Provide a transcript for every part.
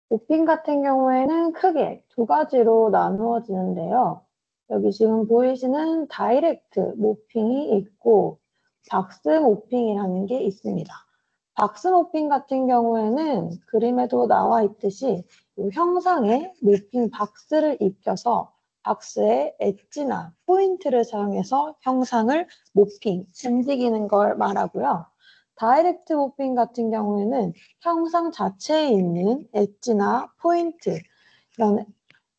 모핑 같은 경우에는 크게 두 가지로 나누어지는데요. 여기 지금 보이시는 다이렉트 모핑이 있고 박스 모핑이라는 게 있습니다. 박스 모핑 같은 경우에는 그림에도 나와 있듯이 이 형상에 모핑 박스를 입혀서 박스에 엣지나 포인트를 사용해서 형상을 모핑, 움직이는 걸 말하고요. 다이렉트 모핑 같은 경우에는 형상 자체에 있는 엣지나 포인트, 이런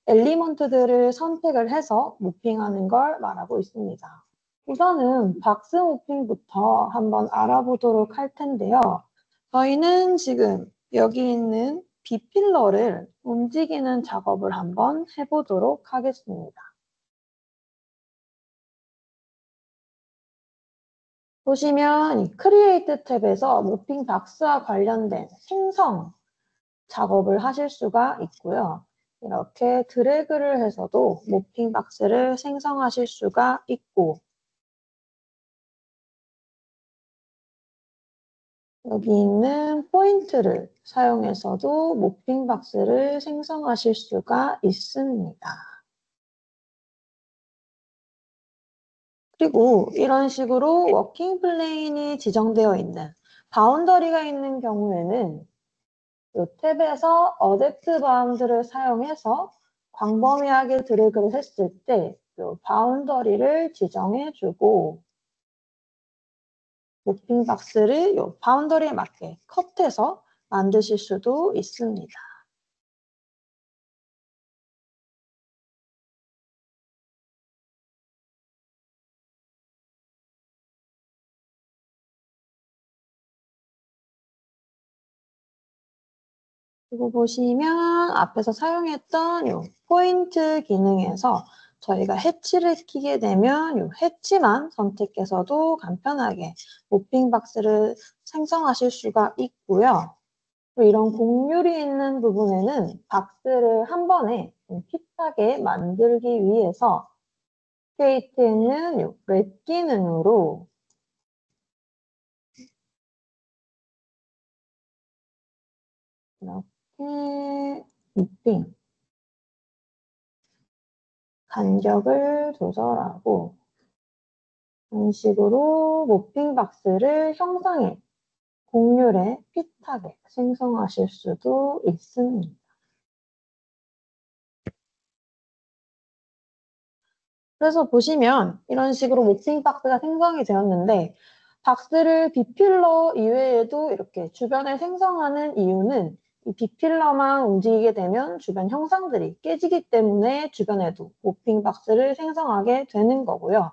엘리먼트들을 선택을 해서 모핑하는 걸 말하고 있습니다. 우선은 박스 모핑부터 한번 알아보도록 할 텐데요. 저희는 지금 여기 있는 B필러를 움직이는 작업을 한번 해보도록 하겠습니다. 보시면 이 크리에이트 탭에서 모핑 박스와 관련된 생성 작업을 하실 수가 있고요. 이렇게 드래그를 해서도 모핑 박스를 생성하실 수가 있고, 여기 있는 포인트를 사용해서도 모핑 박스를 생성하실 수가 있습니다. 그리고 이런 식으로 워킹 플레인이 지정되어 있는 바운더리가 있는 경우에는 이 탭에서 어댑트 바운드를 사용해서 광범위하게 드래그를 했을 때 이 바운더리를 지정해주고 모핑 박스를 이 바운더리에 맞게 컷해서 만드실 수도 있습니다. 그리고 보시면 앞에서 사용했던 이 포인트 기능에서 저희가 해치를 키게 되면 이 해치만 선택해서도 간편하게 모핑 박스를 생성하실 수가 있고요. 이런 곡률이 있는 부분에는 박스를 한 번에 핏하게 만들기 위해서 크리에이트에 있는 이 렛 기능으로 이렇게 모핑 간격을 조절하고 이런 식으로 모핑 박스를 형상에 곡률에 핏하게 생성하실 수도 있습니다. 그래서 보시면 이런 식으로 모핑 박스가 생성이 되었는데 박스를 B필러 이외에도 이렇게 주변에 생성하는 이유는 이 B필러만 움직이게 되면 주변 형상들이 깨지기 때문에 주변에도 모핑 박스를 생성하게 되는 거고요.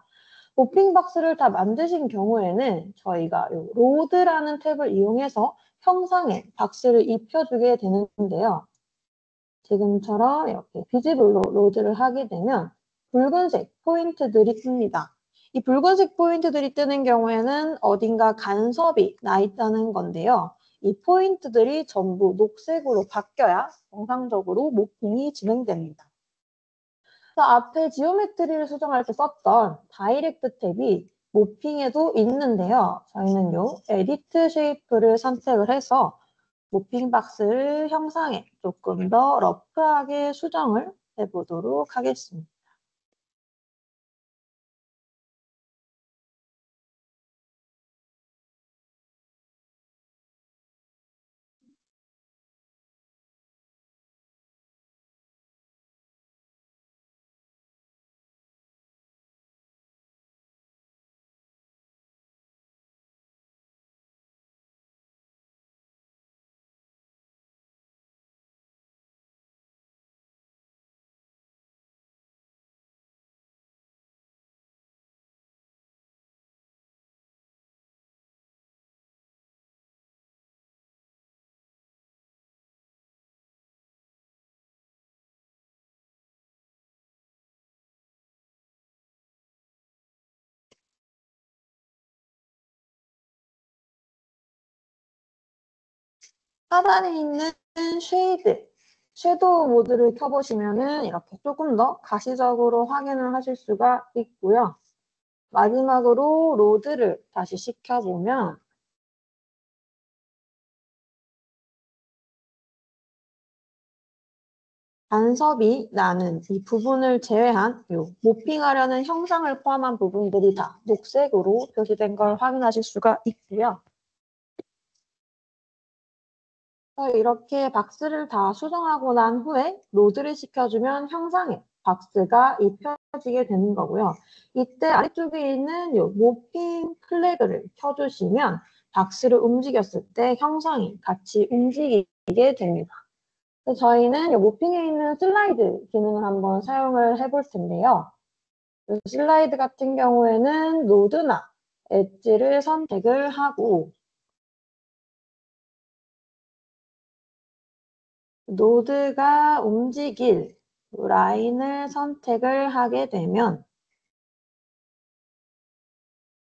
모핑 박스를 다 만드신 경우에는 저희가 이 로드라는 탭을 이용해서 형상에 박스를 입혀주게 되는데요. 지금처럼 이렇게 비지블로 로드를 하게 되면 붉은색 포인트들이 뜹니다. 이 붉은색 포인트들이 뜨는 경우에는 어딘가 간섭이 나 있다는 건데요. 이 포인트들이 전부 녹색으로 바뀌어야 정상적으로 모핑이 진행됩니다. 앞에 지오메트리를 수정할 때 썼던 다이렉트 탭이 모핑에도 있는데요. 저희는 요 에디트 쉐이프를 선택을 해서 모핑 박스를 형상에 조금 더 러프하게 수정을 해보도록 하겠습니다. 하단에 있는 쉐이드, 섀도우 모드를 켜보시면은 이렇게 조금 더 가시적으로 확인을 하실 수가 있고요. 마지막으로 로드를 다시 시켜보면 간섭이 나는 이 부분을 제외한 요 모핑하려는 형상을 포함한 부분들이 다 녹색으로 표시된 걸 확인하실 수가 있고요. 이렇게 박스를 다 수정하고 난 후에 로드를 시켜주면 형상에 박스가 입혀지게 되는 거고요. 이때 아래쪽에 있는 요 모핑 플래그를 켜주시면 박스를 움직였을 때 형상이 같이 움직이게 됩니다. 그래서 저희는 이 모핑에 있는 슬라이드 기능을 한번 사용을 해볼 텐데요. 슬라이드 같은 경우에는 노드나 엣지를 선택을 하고 노드가 움직일 라인을 선택을 하게 되면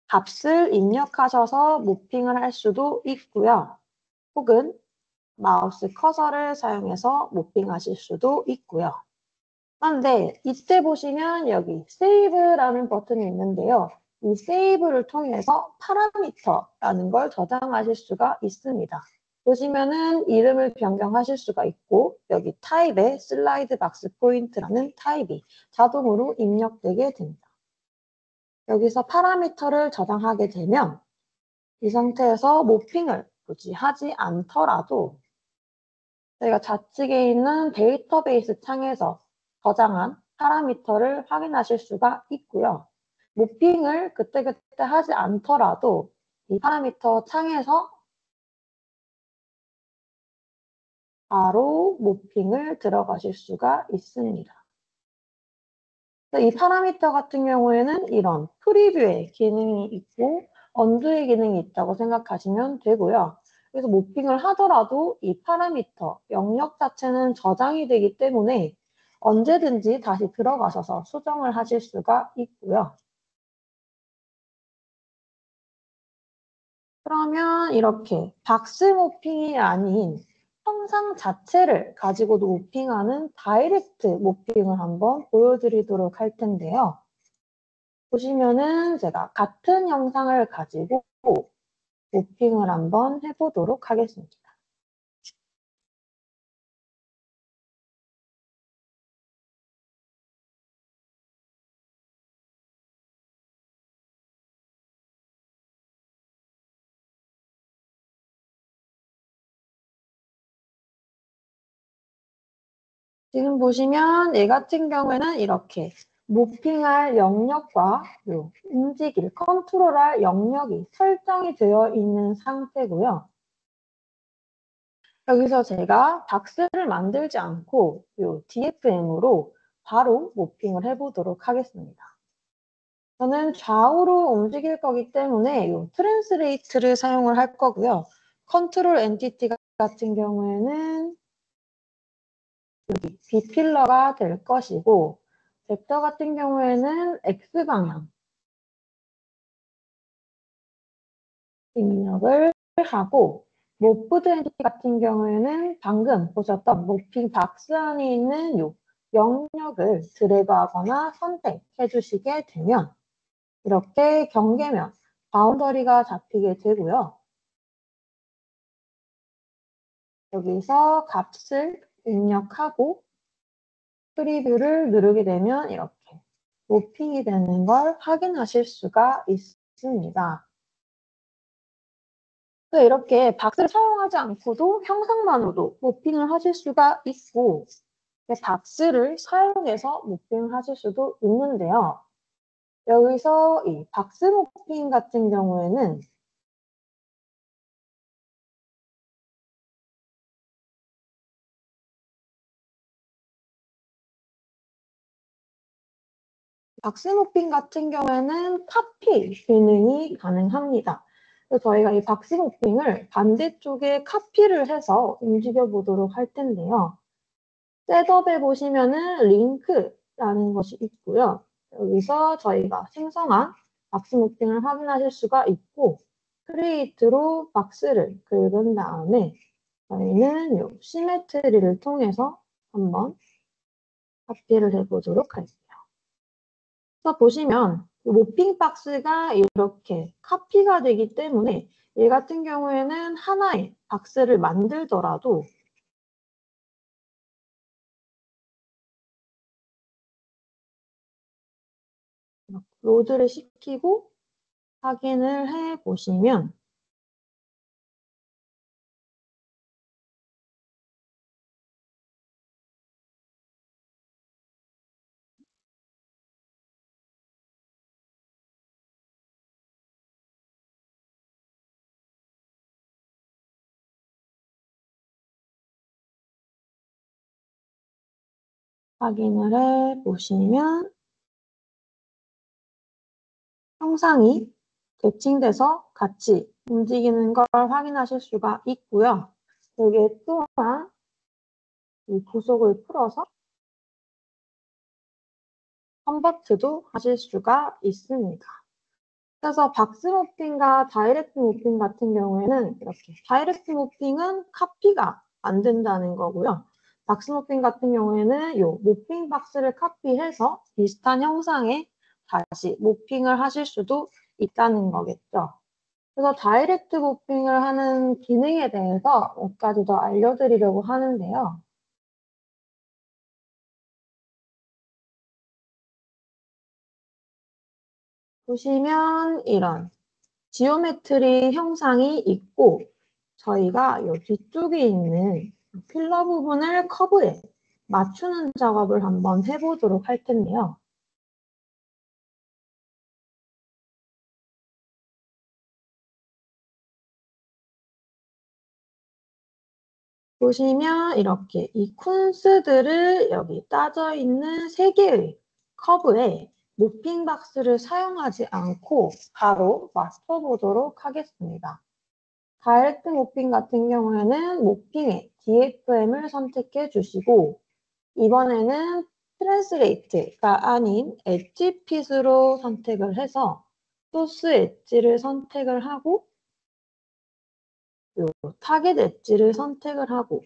값을 입력하셔서 모핑을 할 수도 있고요. 혹은 마우스 커서를 사용해서 모핑하실 수도 있고요. 그런데 이때 보시면 여기 세이브라는 버튼이 있는데요. 이 세이브를 통해서 파라미터라는 걸 저장하실 수가 있습니다. 보시면은 이름을 변경하실 수가 있고 여기 타입에 슬라이드 박스 포인트라는 타입이 자동으로 입력되게 됩니다. 여기서 파라미터를 저장하게 되면 이 상태에서 모핑을 굳이 하지 않더라도 저희가 좌측에 있는 데이터베이스 창에서 저장한 파라미터를 확인하실 수가 있고요. 모핑을 그때그때 하지 않더라도 이 파라미터 창에서 바로 모핑을 들어가실 수가 있습니다. 이 파라미터 같은 경우에는 이런 프리뷰의 기능이 있고 언두의 기능이 있다고 생각하시면 되고요. 그래서 모핑을 하더라도 이 파라미터 영역 자체는 저장이 되기 때문에 언제든지 다시 들어가셔서 수정을 하실 수가 있고요. 그러면 이렇게 박스 모핑이 아닌 형상 자체를 가지고도 모핑하는 다이렉트 모핑을 한번 보여드리도록 할 텐데요. 보시면은 제가 같은 영상을 가지고 모핑을 한번 해보도록 하겠습니다. 지금 보시면 얘 같은 경우에는 이렇게 모핑할 영역과 움직일, 컨트롤할 영역이 설정이 되어 있는 상태고요. 여기서 제가 박스를 만들지 않고 이 DFM으로 바로 모핑을 해보도록 하겠습니다. 저는 좌우로 움직일 거기 때문에 이 트랜스레이트를 사용을 할 거고요. 컨트롤 엔티티 같은 경우에는 여기 B필러가 될 것이고 벡터 같은 경우에는 X방향 입력을 하고 모프드 엔티티 같은 경우에는 방금 보셨던 모핑 박스 안에 있는 이 영역을 드래그하거나 선택해 주시게 되면 이렇게 경계면 바운더리가 잡히게 되고요. 여기서 값을 입력하고 프리뷰를 누르게 되면 이렇게 모핑이 되는 걸 확인하실 수가 있습니다. 이렇게 박스를 사용하지 않고도 형상만으로도 모핑을 하실 수가 있고 박스를 사용해서 모핑을 하실 수도 있는데요. 여기서 이 박스 모핑 같은 경우에는 박스 모핑 같은 경우에는 카피 기능이 가능합니다. 그래서 저희가 이 박스 모핑을 반대쪽에 카피를 해서 움직여 보도록 할 텐데요. 셋업에 보시면은 링크라는 것이 있고요. 여기서 저희가 생성한 박스 모핑을 확인하실 수가 있고 크리에이트로 박스를 긁은 다음에 저희는 이 시메트리를 통해서 한번 카피를 해보도록 할게요. 그래서 보시면 모핑 박스가 이렇게 카피가 되기 때문에 얘 같은 경우에는 하나의 박스를 만들더라도 로드를 시키고 확인을 해 보시면 확인을 해 보시면 형상이 대칭돼서 같이 움직이는 걸 확인하실 수가 있고요. 여기에 또한 이 부속을 풀어서 컨버트도 하실 수가 있습니다. 그래서 박스 모핑과 다이렉트 모핑 같은 경우에는 이렇게 다이렉트 모핑은 카피가 안 된다는 거고요. 박스 모핑 같은 경우에는 이 모핑 박스를 카피해서 비슷한 형상에 다시 모핑을 하실 수도 있다는 거겠죠. 그래서 다이렉트 모핑을 하는 기능에 대해서 몇 가지 더 알려드리려고 하는데요. 보시면 이런 지오메트리 형상이 있고 저희가 이 뒤쪽에 있는 필러 부분을 커브에 맞추는 작업을 한번 해보도록 할 텐데요. 보시면 이렇게 이 쿤스들을 여기 따져 있는 3개의 커브에 모핑 박스를 사용하지 않고 바로 맞춰보도록 하겠습니다. 다이렉트 모핑 같은 경우에는 모핑에 DFM을 선택해 주시고 이번에는 트랜스레이트가 아닌 엣지 핏으로 선택을 해서 소스 엣지를 선택을 하고 요 타겟 엣지를 선택을 하고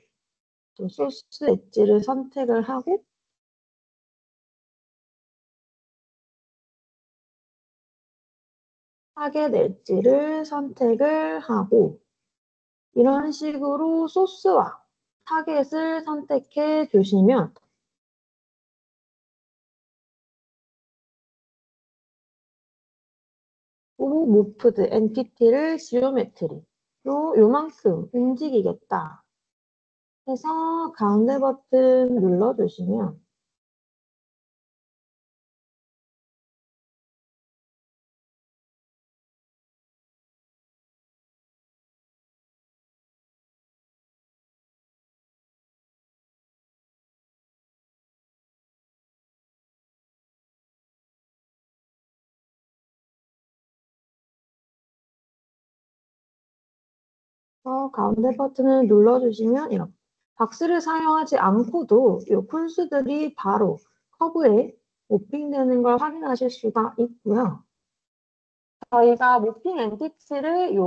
또 소스 엣지를 선택을 하고 타겟 엣지를 선택을 하고 이런 식으로 소스와 타겟을 선택해 주시면 모프드 엔티티를 지오메트리로 요만큼 움직이겠다 해서 가운데 버튼 눌러주시면 가운데 버튼을 눌러주시면 이렇게 박스를 사용하지 않고도 이 콘수들이 바로 커브에 모핑되는 걸 확인하실 수가 있고요. 저희가 모핑 엔티티를 이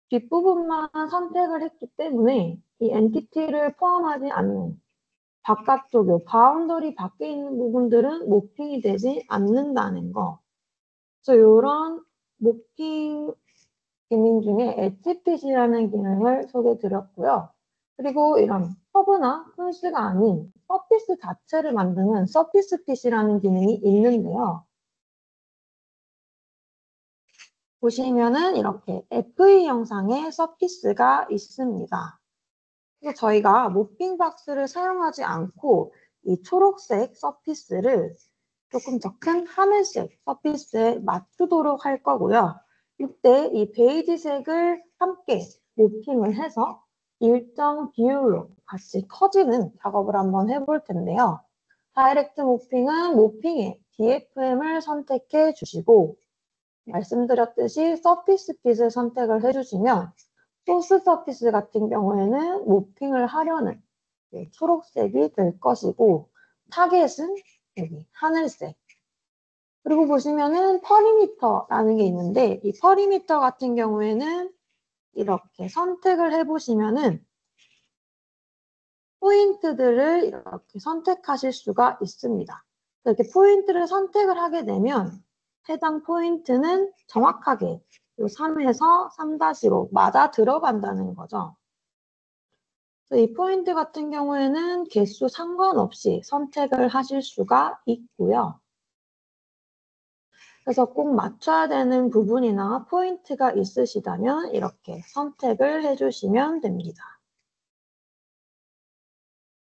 뒷부분만 선택을 했기 때문에 이 엔티티를 포함하지 않는 바깥쪽 요 바운더리 밖에 있는 부분들은 모핑이 되지 않는다는 거. 그래서 이런 모핑 기능 중에 엣지핏이라는 기능을 소개드렸고요. 그리고 이런 커브나 콘스가 아닌 서피스 자체를 만드는 서피스 핏이라는 기능이 있는데요. 보시면은 이렇게 FE 형상의 서피스가 있습니다. 그래서 저희가 모핑 박스를 사용하지 않고 이 초록색 서피스를 조금 더 큰 하늘색 서피스에 맞추도록 할 거고요. 이때 이 베이지색을 함께 모핑을 해서 일정 비율로 같이 커지는 작업을 한번 해볼 텐데요. 다이렉트 모핑은 모핑에 DFM을 선택해 주시고 말씀드렸듯이 서피스 핏을 선택을 해주시면 소스 서피스 같은 경우에는 모핑을 하려는 초록색이 될 것이고 타겟은 여기 하늘색 그리고 보시면은 퍼리미터라는 게 있는데 이 퍼리미터 같은 경우에는 이렇게 선택을 해보시면은 포인트들을 이렇게 선택하실 수가 있습니다. 이렇게 포인트를 선택을 하게 되면 해당 포인트는 정확하게 이 3에서 3-5 맞아 들어간다는 거죠. 이 포인트 같은 경우에는 개수 상관없이 선택을 하실 수가 있고요. 그래서 꼭 맞춰야 되는 부분이나 포인트가 있으시다면 이렇게 선택을 해주시면 됩니다.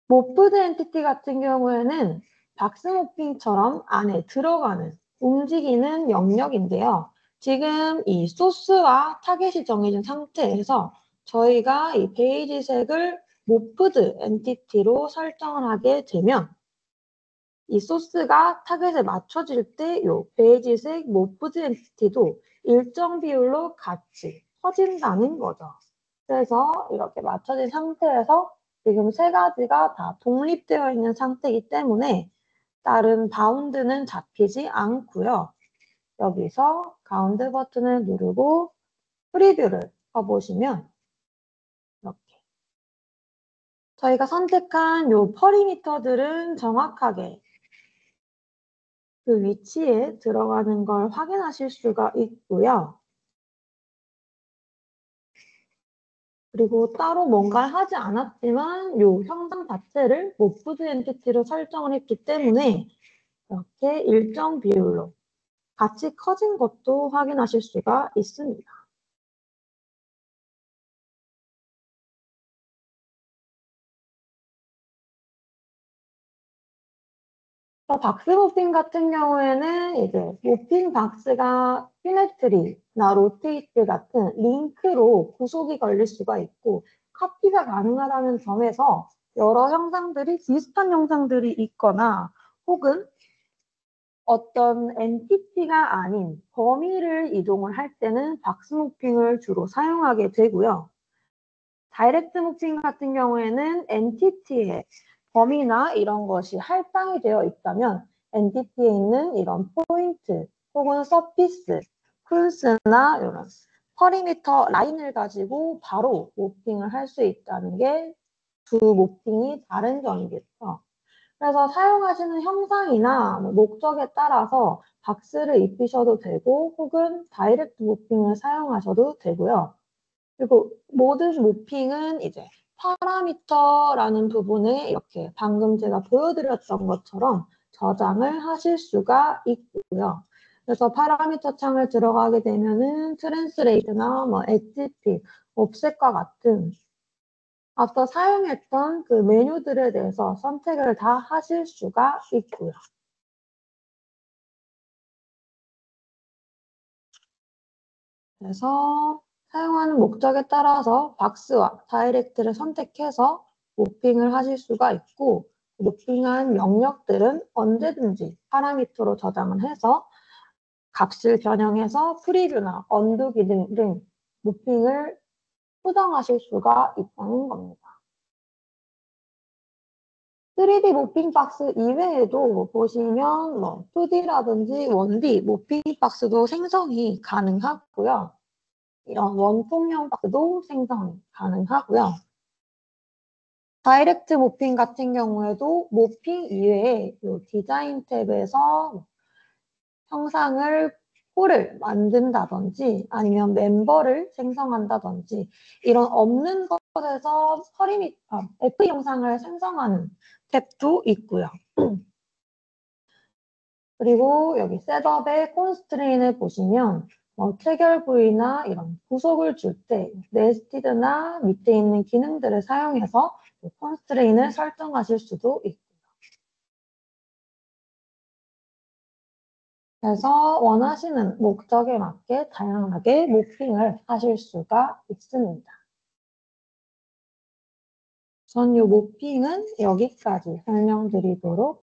모프드 엔티티 같은 경우에는 박스모핑처럼 안에 들어가는 움직이는 영역인데요. 지금 이 소스와 타겟이 정해진 상태에서 저희가 이 베이지색을 모프드 엔티티로 설정을 하게 되면 이 소스가 타겟에 맞춰질 때 이 베이지색 모프드 엔티티도 일정 비율로 같이 커진다는 거죠. 그래서 이렇게 맞춰진 상태에서 지금 세 가지가 다 독립되어 있는 상태이기 때문에 다른 바운드는 잡히지 않고요. 여기서 가운데 버튼을 누르고 프리뷰를 켜보시면 이렇게 저희가 선택한 이 퍼리미터들은 정확하게 그 위치에 들어가는 걸 확인하실 수가 있고요. 그리고 따로 뭔가를 하지 않았지만 이 형상 자체를 모프드 엔티티로 설정을 했기 때문에 이렇게 일정 비율로 같이 커진 것도 확인하실 수가 있습니다. 박스 모핑 같은 경우에는 이제 모핑 박스가 시메트리나 로테이트 같은 링크로 구속이 걸릴 수가 있고 카피가 가능하다는 점에서 여러 형상들이 비슷한 형상들이 있거나 혹은 어떤 엔티티가 아닌 범위를 이동을 할 때는 박스 모핑을 주로 사용하게 되고요. 다이렉트 모핑 같은 경우에는 엔티티의 범위나 이런 것이 할당이 되어 있다면 엔티티에 있는 이런 포인트 혹은 서피스, 쿨스나 이런 퍼리미터 라인을 가지고 바로 모핑을 할 수 있다는 게 두 모핑이 다른 점이겠죠. 그래서 사용하시는 형상이나 목적에 따라서 박스를 입히셔도 되고 혹은 다이렉트 모핑을 사용하셔도 되고요. 그리고 모든 모핑은 이제 파라미터라는 부분에 이렇게 방금 제가 보여드렸던 것처럼 저장을 하실 수가 있고요. 그래서 파라미터 창을 들어가게 되면은 트랜스레이트나 뭐 엣지픽, 옵셋과 같은 앞서 사용했던 그 메뉴들에 대해서 선택을 다 하실 수가 있고요. 그래서 사용하는 목적에 따라서 박스와 다이렉트를 선택해서 모핑을 하실 수가 있고 모핑한 영역들은 언제든지 파라미터로 저장을 해서 값을 변형해서 프리뷰나 언두 기능 등 모핑을 수정하실 수가 있다는 겁니다. 3D 모핑 박스 이외에도 보시면 뭐 2D라든지 1D 모핑 박스도 생성이 가능하고요. 이런 원통형 박스도 생성 가능하고요. 다이렉트 모핑 같은 경우에도 모핑 이외에 이 디자인 탭에서 형상을 홀을 만든다든지 아니면 멤버를 생성한다든지 이런 없는 것에서 FE 영상을 생성하는 탭도 있고요. 그리고 여기 셋업의 콘스트레인을 보시면 체결 부위나 이런 구속을 줄 때 네스티드나 밑에 있는 기능들을 사용해서 콘스트레인을 설정하실 수도 있고 그래서 원하시는 목적에 맞게 다양하게 모핑을 하실 수가 있습니다. 전 이 모핑은 여기까지 설명드리도록